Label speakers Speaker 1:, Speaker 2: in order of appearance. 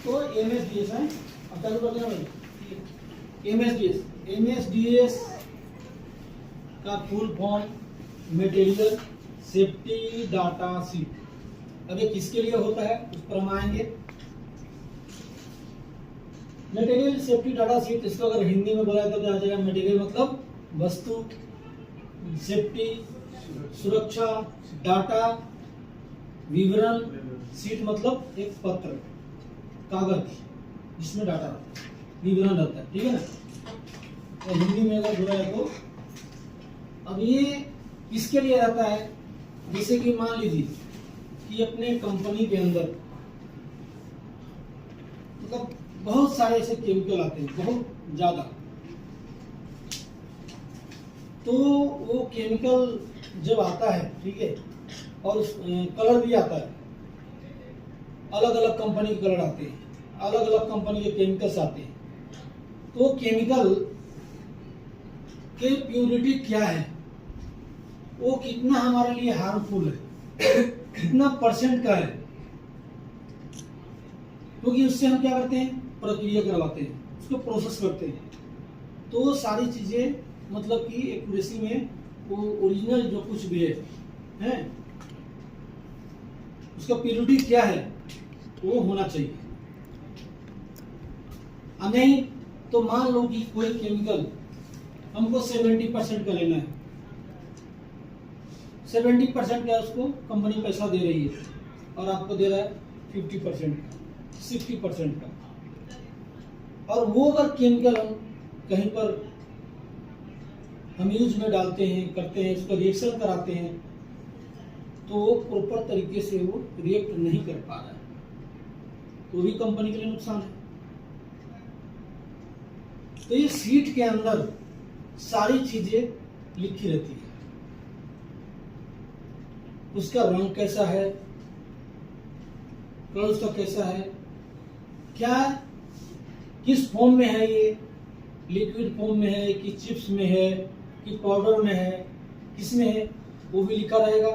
Speaker 1: तो एमएसडीएस है। अब चालू कर देना भाई। एमएसडीएस का full form material safety data sheet. अब ये किसके लिए होता है उस पर हम आएंगे। मटेरियल सेफ्टी डाटा शीट, इसको अगर हिंदी में बोला तो क्या आ जाएगा? मटेरियल मतलब वस्तु, सेफ्टी सुरक्षा, डाटा विवरण, शीट मतलब एक पत्र कागज जिसमें डाटा रहता है, विवरण रहता है, ठीक है ना। तो हिंदी में अगर बोला है तो अब ये किसके लिए रहता है? जैसे कि मान लीजिए कि अपने कंपनी के अंदर मतलब बहुत सारे ऐसे केमिकल आते हैं, बहुत ज्यादा, तो वो केमिकल जब आता है, ठीक है, और कलर भी आता है, अलग अलग कंपनी के कलर आते हैं, अलग अलग कंपनी के केमिकल्स आते हैं, तो केमिकल के प्योरिटी क्या है, वो कितना हमारे लिए हार्मफुल है, कितना परसेंट का है, क्योंकि उससे हम क्या करते हैं? प्रक्रिया करवाते हैं, उसको प्रोसेस करते हैं। तो वो सारी चीजें मतलब कि एक्यूरेसी में वो ओरिजिनल जो कुछ भी है उसका प्योरिटी क्या है वो होना चाहिए। नहीं तो मान लो कि कोई केमिकल हमको 70% का लेना है, 70% का उसको कंपनी पैसा दे रही है और आपको दे रहा है 50% का, 60% का, और वो अगर केमिकल हम कहीं पर हम यूज में डालते हैं, करते हैं, उसका रिएक्शन कराते हैं, तो वो प्रॉपर तरीके से वो रिएक्ट नहीं कर पा रहा है, तो भी कंपनी के लिए नुकसान है। तो ये शीट के अंदर सारी चीजें लिखी रहती है, उसका रंग कैसा है, कलर उसका कैसा है, क्या किस फॉर्म में है, ये लिक्विड फॉर्म में है कि चिप्स में है कि पाउडर में है, किस में है, वो भी लिखा रहेगा।